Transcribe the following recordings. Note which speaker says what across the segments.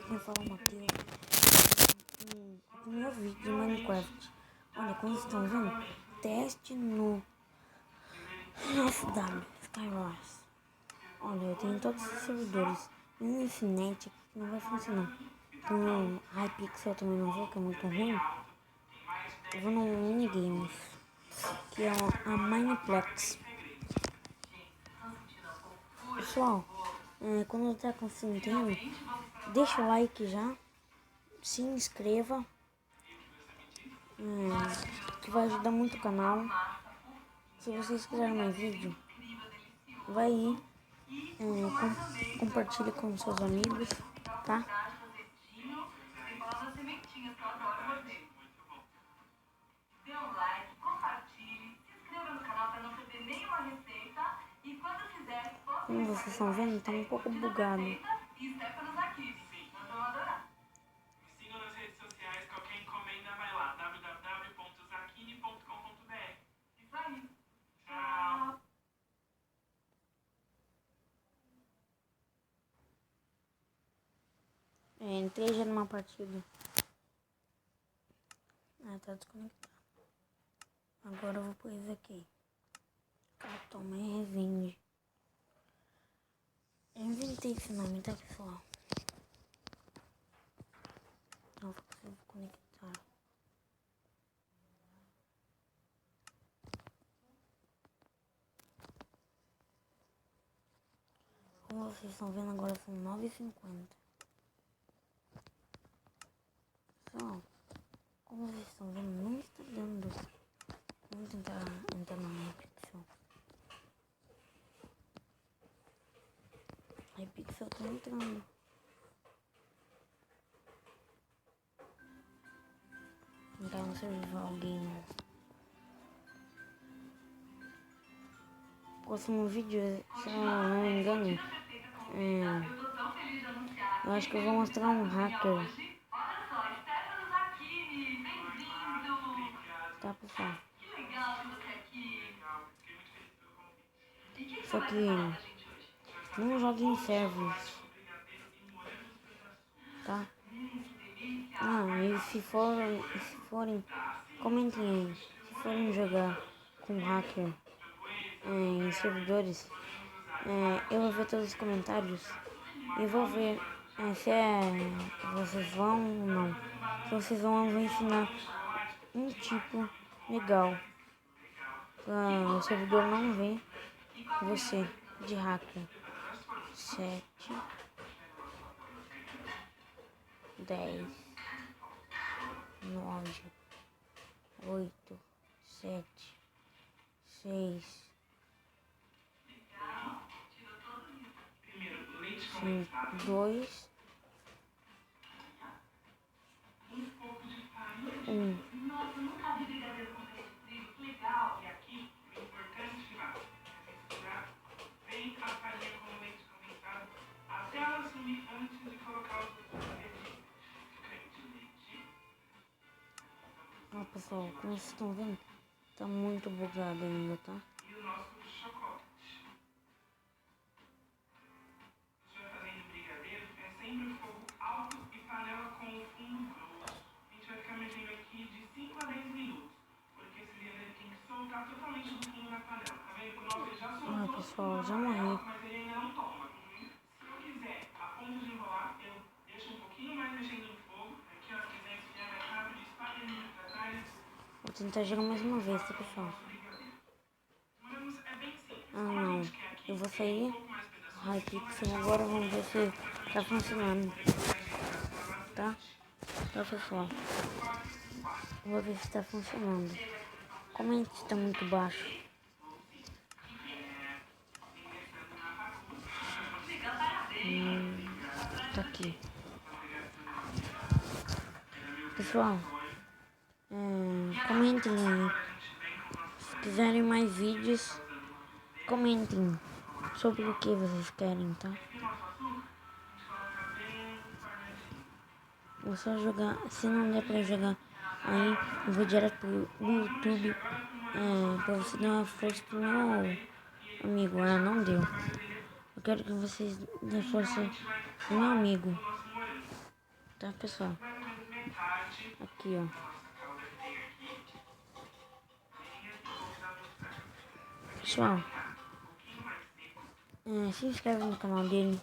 Speaker 1: Eu falo Matheus. No primeiro vídeo de Minecraft. Olha, como vocês estão vendo, teste no FW Skywars. Olha, eu tenho todos os servidores. E no Infinite não vai funcionar. Então no Hypixel também não vou, que é muito ruim. Eu vou no Minigames, que é a Mineplex. Pessoal, quando tá consentindo, deixa o like já, se inscreva, que vai ajudar muito o canal. Se vocês quiserem mais vídeo, vai aí, compartilhe com seus amigos, tá? Como vocês estão vendo, tá um pouco bugado.
Speaker 2: Sigam nas redes sociais, qualquer encomenda vai lá, www.zakini.com.br. Isso aí. Tchau.
Speaker 1: Entrei já numa partida. Tá desconectado. Agora eu vou pôr isso aqui. Toma Revenge. Eu inventei esse nome, tá, pessoal? Não vou conectar. Como vocês estão vendo, agora são 9h50. Pessoal, como vocês estão vendo, não está dando. Vamos tentar entrar na Hypixel. Hypixel tá entrando. Entrar no survival game. Próximo vídeo, se eu não me engano, eu acho que eu vou mostrar um hacker. Tá, pessoal? Só que não jogue em servers, tá? E se forem, comentem aí. Se forem jogar com hacker em servidores, eu vou ver todos os comentários e vou ver se vocês vão ou não. Se vocês vão, eu vou ensinar um tipo legal para o servidor não ver você de hacker. 7, 10, 9, 8, 7, 6, 5, 2, 1.
Speaker 2: Nossa, nunca vi brigadeiro com peixe frio, que legal. E aqui, o importante lá, vem a farinha com leite condensado até ela sumir antes de colocar os outros ingredientes. Creme de leite.
Speaker 1: Pessoal, como vocês estão vendo, tá muito bugado ainda, tá?
Speaker 2: E o nosso chocolate. Você vai fazendo brigadeiro, sempre o fogo alto e panela com o fundo grosso. A gente vai ficar mexendo aqui de 5 a 10 minutos, porque esse brigadeiro tem que soltar totalmente do fundo da panela. Tá vendo que o nosso ele já soltou
Speaker 1: Pessoal, já morri.
Speaker 2: mas ele ainda não toma. Se eu quiser, a ponto de enrolar, eu deixo um pouquinho mais mexendo no fogo. Aqui, ó, se quiser esfriar mais rápido, espalha ele pra trás.
Speaker 1: Vou tentar jogar mais uma vez, tá, pessoal?
Speaker 2: É bem simples.
Speaker 1: Não. Eu vou sair do Hypixel agora, vamos ver se tá funcionando. Tá? Tá, pessoal? Vou ver se tá funcionando. Comente se tá muito baixo. Tá aqui. Pessoal, comentem aí. Se quiserem mais vídeos, comentem sobre o que vocês querem, tá? Vou só jogar, se não der pra jogar aí, eu vou direto pro YouTube, pra você dar uma força pro meu amigo. Não deu. Eu quero que vocês dêem força pro meu amigo. tá, pessoal?
Speaker 2: Mais ou menos metade
Speaker 1: Aqui, ó.
Speaker 2: da nossa cauda que tem aqui. E eu vou dar um
Speaker 1: Pessoal,
Speaker 2: pouquinho mais seco.
Speaker 1: se inscreve no canal dele.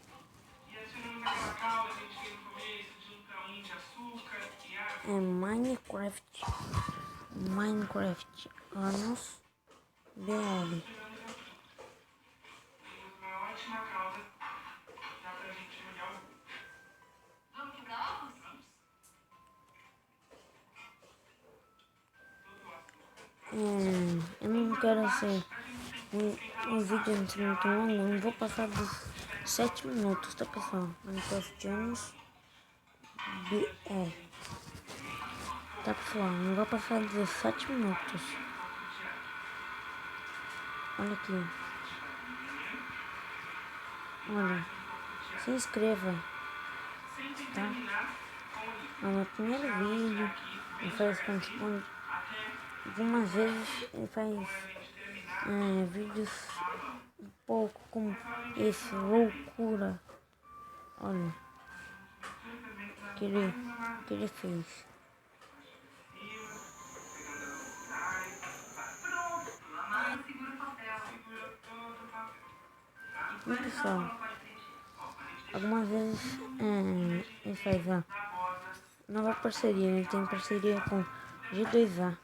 Speaker 2: E adicionamos aquela calda que a gente fez no começo, junta um de açúcar e água.
Speaker 1: É Minecraft Anos BR.
Speaker 2: Temos uma ótima calda. Dá pra gente molhar o bolo. Vamos quebrar ovos? Vamos.
Speaker 1: Eu não quero ser um vídeo muito longo, não vou passar dos 7 minutos, tá, pessoal? Minecraft Anos BR. Tá, pessoal? Não vou passar dos 7 minutos. Olha aqui. Olha. Se inscreva. Tá? No meu primeiro vídeo, ele faz responde. Algumas vezes ele faz vídeos um pouco como esse, loucura. Olha. Que ele fez. E pessoal, algumas vezes ele faz a nova parceria, ele tem parceria com G2A.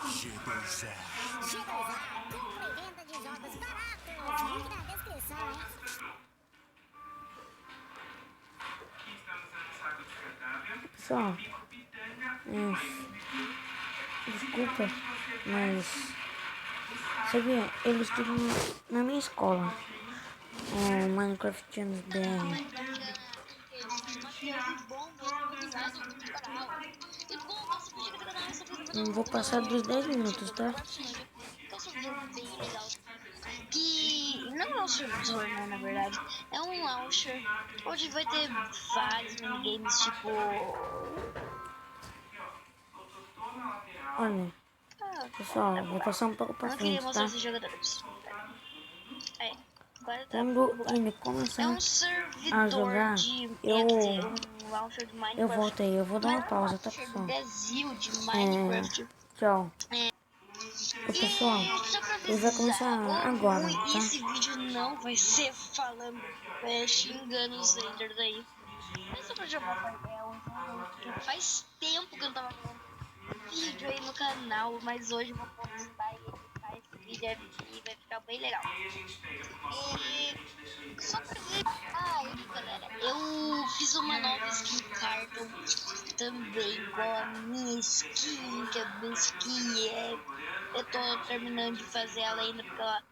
Speaker 3: G2A. Compra e venda de jogos baratos. Link na descrição, hein?
Speaker 1: Pessoal, desculpa, mas sabia, eu estudo na minha escola, o Minecraft Anos BR. Não vou passar dos 10 minutos, tá?
Speaker 4: Que não é um servidor, né, na verdade. É um launcher onde vai ter vários minigames, tipo...
Speaker 1: Olha, pessoal, vou passar um pouco pra
Speaker 4: Eu não queria
Speaker 1: frente,
Speaker 4: mostrar
Speaker 1: tá?
Speaker 4: esses jogadores. Aí, agora tá.
Speaker 1: Quando ele
Speaker 4: É
Speaker 1: começar
Speaker 4: um servidor
Speaker 1: jogar,
Speaker 4: de...
Speaker 1: eu
Speaker 4: um launcher de Minecraft.
Speaker 1: volto aí, eu vou dar uma pausa, tá,
Speaker 4: Launcher do
Speaker 1: pessoal?
Speaker 4: Brasil de Minecraft.
Speaker 1: Tchau. Ô, pessoal,
Speaker 4: Só pra
Speaker 1: ele vai começar agora, tá?
Speaker 4: esse vídeo não vai ser falando, xingando os haters aí. Mas só pra jogar uma ideia, faz tempo que eu não tava falando vídeo aí no canal, mas hoje eu vou postar e editar esse vídeo e vai ficar bem legal. E só pra ver aí, galera, eu fiz uma nova skin carton também, igual a minha skin, que é bem skin, eu tô terminando de fazer ela ainda porque ela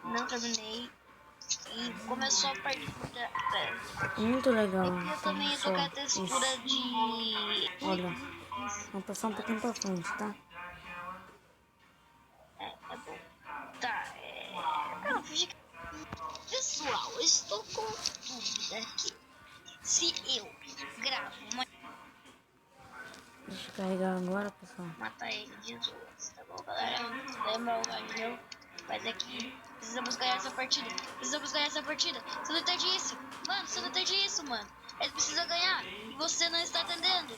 Speaker 4: não terminei. E começou a partida.
Speaker 1: Muito legal.
Speaker 4: Eu também tô com a textura
Speaker 1: Isso.
Speaker 4: de.
Speaker 1: Olha, vamos passar um pouquinho pra frente, tá?
Speaker 4: É bom. Tá, Não, pessoal, eu estou com dúvida aqui. Se eu gravo uma.
Speaker 1: Deixa eu carregar agora, pessoal.
Speaker 4: Matar ele de duas, tá bom, galera? Lembra o Gabriel? Mas aqui, precisamos ganhar essa partida. Precisamos ganhar essa partida. Você não entende isso? Mano, você não entende isso, mano. Ele precisa ganhar e você não está entendendo.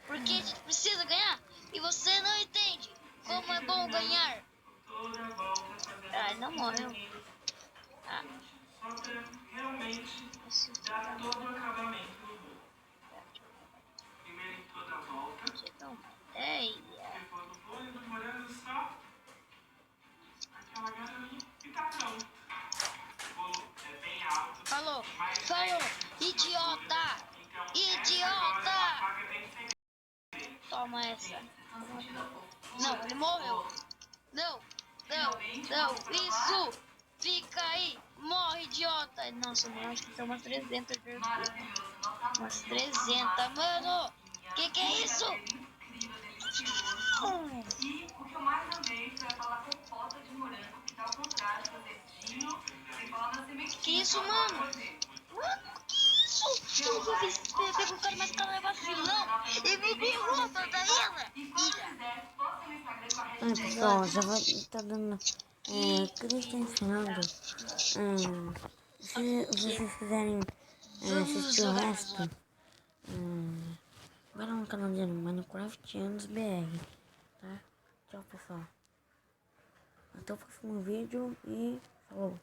Speaker 4: Porque a gente precisa ganhar e você não entende. Como é bom ganhar. Ai, não morreu. Ah.
Speaker 2: Só pra realmente dar todo o acabamento do bolo. Primeiro em toda a volta. Depois do bolo e do molhando só aquela garoinha e tá pronto. O bolo é bem alto.
Speaker 4: Falou, idiota!
Speaker 2: Então,
Speaker 4: Idiota! Toma essa. Não, ele morreu. Não, isso! Fica aí, morre, idiota! Nossa, mano, acho que tem umas 300 aqui. Umas 300, mano! Que é isso?
Speaker 5: E o que eu mais amei foi aquela compota de morango, que tá ao contrário, verdinho, sem falar na sementinha.
Speaker 4: Que isso, mano? Mano, que isso? Eu fiz pegou o cara, mas o cara é vacilão e me derrubou toda ela.
Speaker 5: E quando quiser, posta no Instagram com a
Speaker 1: Ai,
Speaker 5: hashtag.
Speaker 1: pessoal, já vai tá dando. Que ele está ensinando. Se vocês quiserem assistir o resto, vai lá no canal de Minecraftianos BR, tá? Tchau, pessoal. Até o próximo vídeo e falou.